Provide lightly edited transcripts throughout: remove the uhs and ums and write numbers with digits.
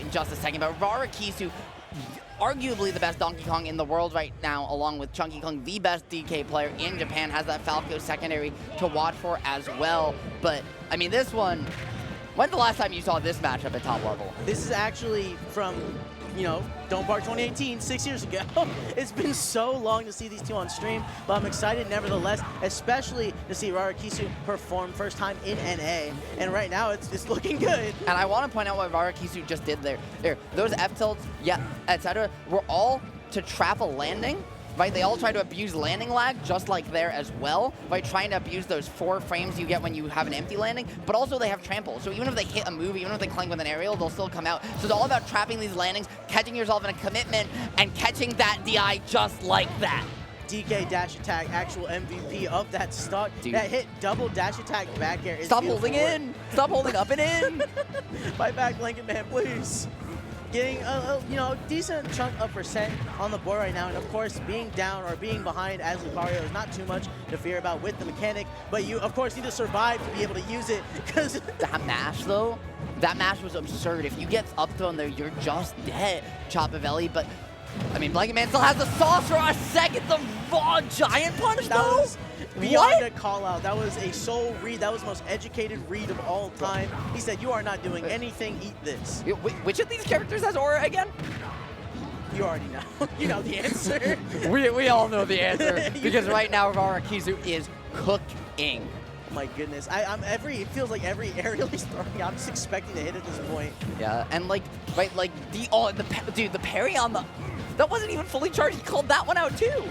in just a second, but Rarikkusu, arguably the best Donkey Kong in the world right now, along with Chunky Kong, the best DK player in Japan, has that Falco secondary to watch for as well. But, I mean, this one, when's the last time you saw this matchup at top level? This is actually from, you know, Don't Bark 2018, 6 years ago. It's been so long to see these two on stream, but I'm excited nevertheless, especially to see Rarikkusu perform first time in NA. And right now, it's looking good. And I want to point out what Rarikkusu just did there. Those F-tilts, yeah, etc., were all to trap a landing, right? They all try to abuse landing lag, just like there as well, by trying to abuse those 4 frames you get when you have an empty landing, but also they have trample. So even if they hit a move, even if they clang with an aerial, they'll still come out. So it's all about trapping these landings, catching yourself in a commitment, and catching that DI just like that. DK dash attack, actual MVP of that stock. Dude. That hit double dash attack back air is Stop beautiful holding work. in! Stop holding up and in! Fight back, BlanketMan, please. Getting a you know, decent chunk of percent on the board right now, and of course being down or being behind as Lucario is not too much to fear about with the mechanic, but you of course need to survive to be able to use it, because that mash though, that mash was absurd. If you get up thrown there, you're just dead, Chopavelli. But I mean, BlanketMan still has the sauce for a second. The raw giant punch though. Beyond a call out. That was a soul read. That was the most educated read of all time. He said, "You are not doing anything. Eat this." Which of these characters has aura again? You already know. You know the answer. we all know the answer, because right now Rarikkusu is cooking. Oh my goodness. It feels like every aerial he's throwing, I'm just expecting to hit at this point. Yeah, and like right, like the parry on the, that wasn't even fully charged. He called that one out too.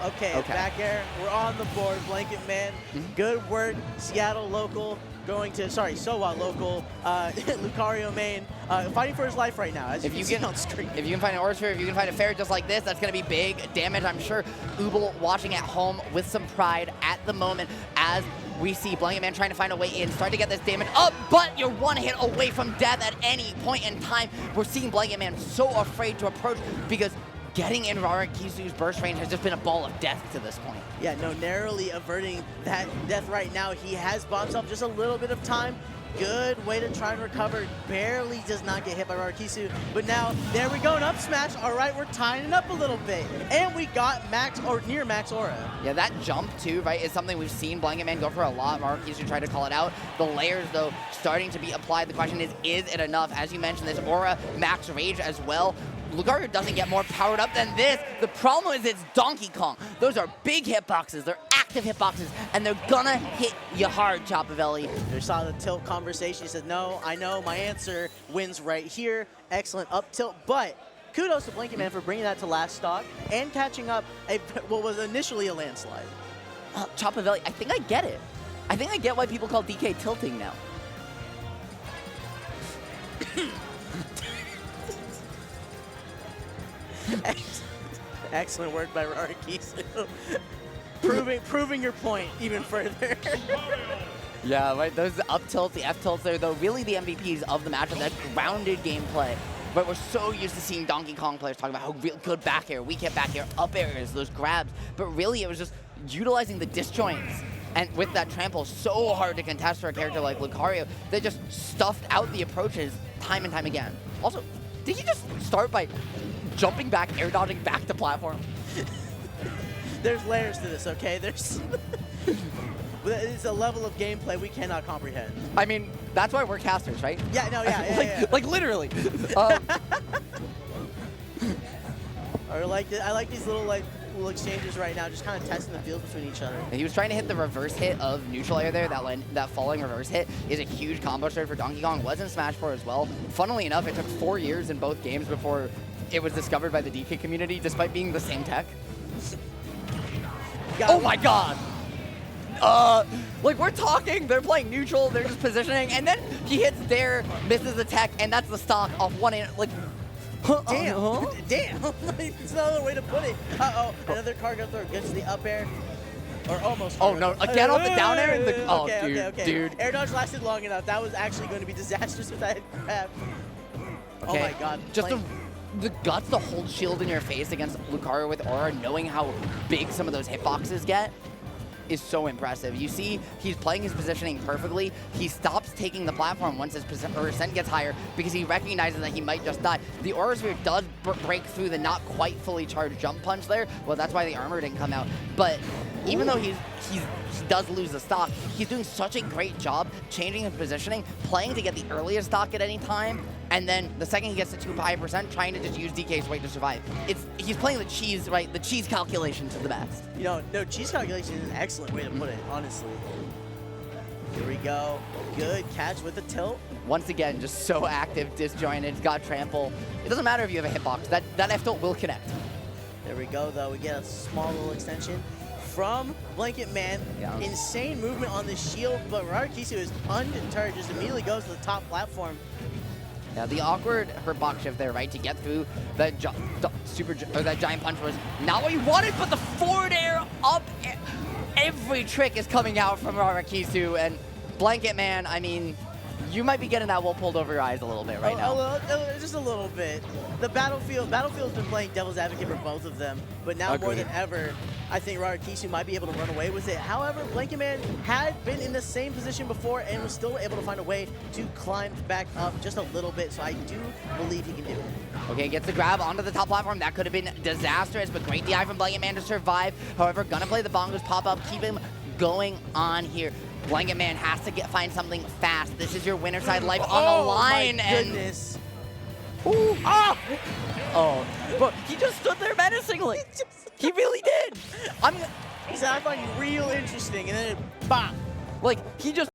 Okay, back air. We're on the board. BlanketMan, good work. Seattle local going to, sorry, SoWa local. Lucario main, fighting for his life right now, as you can see on screen. If you can find an Aura Sphere, if you can find a fair just like this, that's going to be big damage. I'm sure Ubel watching at home with some pride at the moment, as we see BlanketMan trying to find a way in, starting to get this damage up, but you're one hit away from death at any point in time. We're seeing BlanketMan so afraid to approach, because getting in Rarikkusu's burst range has just been a ball of death to this point. Yeah, no, narrowly averting that death right now. He has bought himself just a little bit of time. Good way to try and recover. Barely does not get hit by Rarikkusu. But now, there we go, an up smash. All right, we're tying it up a little bit. And we got max, or near max aura. Yeah, that jump too, right, is something we've seen BlanketMan go for a lot. Rarikkusu tried to call it out. The layers, though, starting to be applied. The question is it enough? As you mentioned, this aura max rage as well. Lucario doesn't get more powered up than this. The problem is it's Donkey Kong. Those are big hitboxes. They're active hitboxes, and they're gonna hit you hard, Chopavelli. We saw the tilt conversation. He said, no, I know my answer wins right here. Excellent up tilt, but kudos to BlanketMan for bringing that to last stock and catching up what was initially a landslide. Chopavelli, I think I get it. I think I get why people call DK tilting now. Excellent work by Rarikkusu. proving your point even further. Yeah, right. Those up tilts, the F tilts, they're though really the MVPs of the matchup. That grounded gameplay. But we're so used to seeing Donkey Kong players talk about how real good back air, weak hit back air, up airs, those grabs. But really, it was just utilizing the disjoints. And with that trample, so hard to contest for a character like Lucario, they just stuffed out the approaches time and time again. Also, did he just start by jumping back, air dodging back to platform? There's layers to this, okay? There's it's a level of gameplay we cannot comprehend. I mean, that's why we're casters, right? Yeah, no, yeah. Like literally. I like these little exchanges right now, just kind of testing the field between each other. He was trying to hit the reverse hit of neutral air there. That falling reverse hit is a huge combo start for Donkey Kong. Was in Smash 4 as well. Funnily enough, it took 4 years in both games before it was discovered by the DK community, despite being the same tech. Oh my god! Like, we're talking, they're playing neutral, they're just positioning, and then he hits there, misses the tech, and that's the stock off one in, like, damn, damn. It's another way to put it. Another cargo throw gets the up air. Or almost. Oh no, again on the down air? And the, oh, okay, dude. Air dodge lasted long enough. That was actually going to be disastrous with that grab. Oh my god. Just the guts to hold shield in your face against Lucario with aura, knowing how big some of those hitboxes get, is so impressive. You see, he's playing his positioning perfectly. He stops taking the platform once his percent gets higher because he recognizes that he might just die. The Aura Sphere does break through the not quite fully charged jump punch there. Well, that's why the armor didn't come out. But even though he does lose the stock, he's doing such a great job changing his positioning, playing to get the earliest stock at any time, and then the second he gets to too high percent, trying to just use DK's weight to survive. He's playing the cheese, right? The cheese calculation to the best. You know, no, cheese calculation is an excellent way to put it, honestly. Here we go. Good catch with the tilt. Once again, just so active, disjointed, got trample. It doesn't matter if you have a hitbox. That F tilt will connect. There we go, though. We get a small little extension from BlanketMan. Yeah. Insane movement on the shield, but Rarikkusu is undeterred, just immediately goes to the top platform. Yeah, the awkward hitbox shift there, right, to get through that that giant punch was not what you wanted, but the forward air up. Every trick is coming out from Rarikkusu, and BlanketMan, I mean, you might be getting that wool pulled over your eyes a little bit right now. Just a little bit. The Battlefield's been playing devil's advocate for both of them, but now more than ever, I think Rarikkusu might be able to run away with it. However, BlanketMan had been in the same position before and was still able to find a way to climb back up just a little bit, so I do believe he can do it. Okay, gets the grab onto the top platform. That could have been disastrous, but great DI from BlanketMan to survive. However, gonna play the bongos pop up, keep him going on here. BlanketMan has to find something fast. This is your winner side life on the line. My goodness. Ooh. Oh, but he just stood there menacingly. He really did. He said, I find you real interesting, and then it, bop. Like, he just